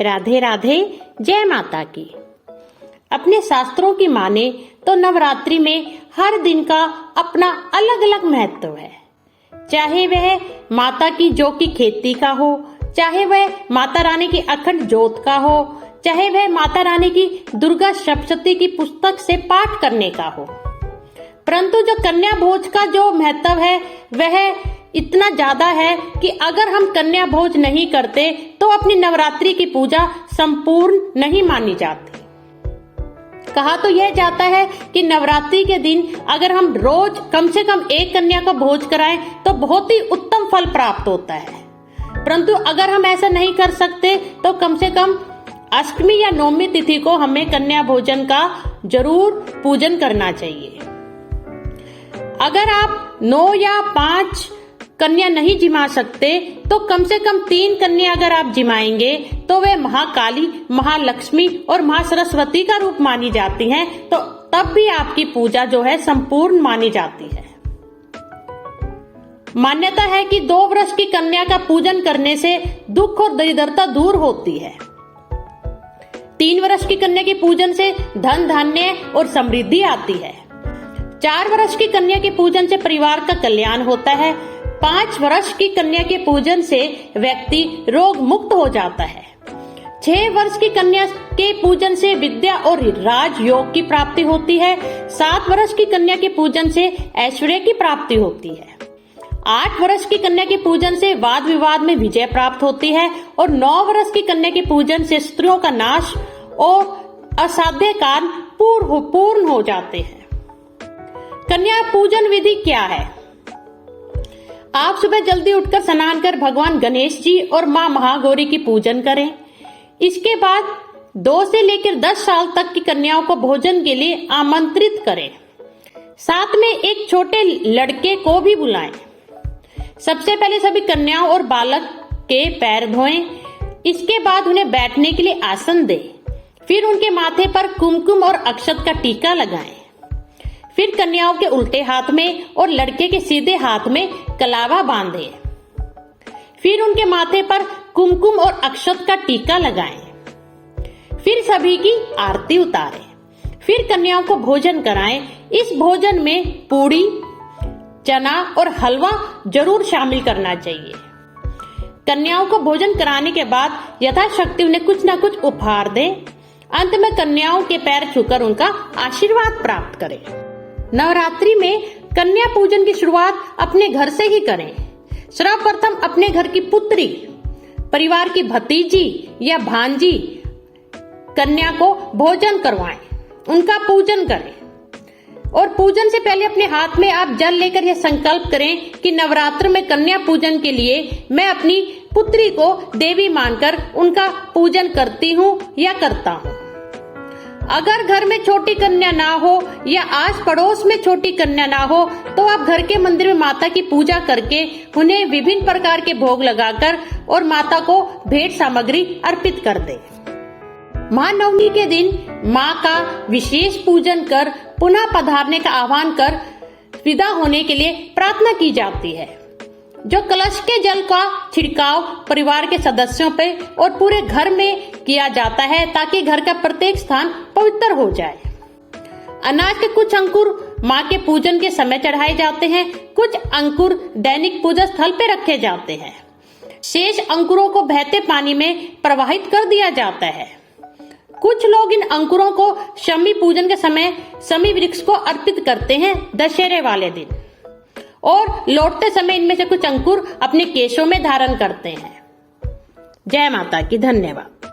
राधे राधे। जय माता की। अपने शास्त्रों की माने तो नवरात्रि में हर दिन का अपना अलग अलग महत्व है। चाहे वह माता की जौ की खेती का हो, चाहे वह माता रानी की अखंड जोत का हो, चाहे वह माता रानी की दुर्गा सप्तशती की पुस्तक से पाठ करने का हो। परंतु जो कन्या भोज का जो महत्व है वह इतना ज्यादा है कि अगर हम कन्या भोज नहीं करते तो अपनी नवरात्रि की पूजा संपूर्ण नहीं मानी जाती। कहा तो यह जाता है कि नवरात्रि के दिन अगर हम रोज कम से कम एक कन्या का भोज कराएं तो बहुत ही उत्तम फल प्राप्त होता है। परंतु अगर हम ऐसा नहीं कर सकते तो कम से कम अष्टमी या नवमी तिथि को हमें कन्या भोजन का जरूर पूजन करना चाहिए। अगर आप 9 या 5 कन्या नहीं जिमा सकते तो कम से कम 3 कन्या अगर आप जिमाएंगे तो वे महाकाली, महालक्ष्मी और महासरस्वती का रूप मानी जाती हैं, तो तब भी आपकी पूजा जो है संपूर्ण मानी जाती है। मान्यता है कि 2 वर्ष की कन्या का पूजन करने से दुख और दरिद्रता दूर होती है। 3 वर्ष की कन्या के पूजन से धन धान्य और समृद्धि आती है। 4 वर्ष की कन्या के पूजन से परिवार का कल्याण होता है। 5 वर्ष की कन्या के पूजन से व्यक्ति रोग मुक्त हो जाता है। 6 वर्ष की कन्या के पूजन से विद्या और राजयोग की प्राप्ति होती है। 7 वर्ष की कन्या के पूजन से ऐश्वर्य की प्राप्ति होती है। 8 वर्ष की कन्या के पूजन से वाद विवाद में विजय प्राप्त होती है और 9 वर्ष की कन्या के पूजन से स्त्रियों का नाश और असाध्य कार्य पूर्ण हो जाते हैं। कन्या पूजन विधि क्या है? आप सुबह जल्दी उठकर स्नान कर भगवान गणेश जी और मां महागौरी की पूजन करें। इसके बाद 2 से लेकर 10 साल तक की कन्याओं को भोजन के लिए आमंत्रित करें। साथ में एक छोटे लड़के को भी बुलाएं। सबसे पहले सभी कन्याओं और बालक के पैर धोएं। इसके बाद उन्हें बैठने के लिए आसन दें। फिर उनके माथे पर कुमकुम और अक्षत का टीका लगाएं। फिर कन्याओं के उल्टे हाथ में और लड़के के सीधे हाथ में कलावा बांधें। फिर उनके माथे पर कुमकुम और अक्षत का टीका लगाएं। फिर सभी की आरती उतारें। फिर कन्याओं को भोजन कराएं। इस भोजन में पूड़ी, चना और हलवा जरूर शामिल करना चाहिए। कन्याओं को भोजन कराने के बाद यथाशक्ति उन्हें कुछ न कुछ उपहार दें। अंत में कन्याओं के पैर छूकर उनका आशीर्वाद प्राप्त करें। नवरात्रि में कन्या पूजन की शुरुआत अपने घर से ही करें। सर्वप्रथम अपने घर की पुत्री, परिवार की भतीजी या भांजी कन्या को भोजन करवाएं, उनका पूजन करें। और पूजन से पहले अपने हाथ में आप जल लेकर यह संकल्प करें कि नवरात्र में कन्या पूजन के लिए मैं अपनी पुत्री को देवी मानकर उनका पूजन करती हूँ या करता हूँ। अगर घर में छोटी कन्या ना हो या आस पड़ोस में छोटी कन्या ना हो तो आप घर के मंदिर में माता की पूजा करके उन्हें विभिन्न प्रकार के भोग लगाकर और माता को भेंट सामग्री अर्पित कर दें। महानवमी के दिन माँ का विशेष पूजन कर पुनः पधारने का आह्वान कर विदा होने के लिए प्रार्थना की जाती है। जो कलश के जल का छिड़काव परिवार के सदस्यों पे और पूरे घर में किया जाता है ताकि घर का प्रत्येक स्थान पवित्र हो जाए। अनाज के कुछ अंकुर माँ के पूजन के समय चढ़ाए जाते हैं। कुछ अंकुर दैनिक पूजा स्थल पे रखे जाते हैं। शेष अंकुरों को बहते पानी में प्रवाहित कर दिया जाता है। कुछ लोग इन अंकुरों को शमी पूजन के समय शमी वृक्ष को अर्पित करते हैं दशहरे वाले दिन, और लौटते समय इनमें से कुछ अंकुर अपने केशों में धारण करते हैं। जय माता की। धन्यवाद।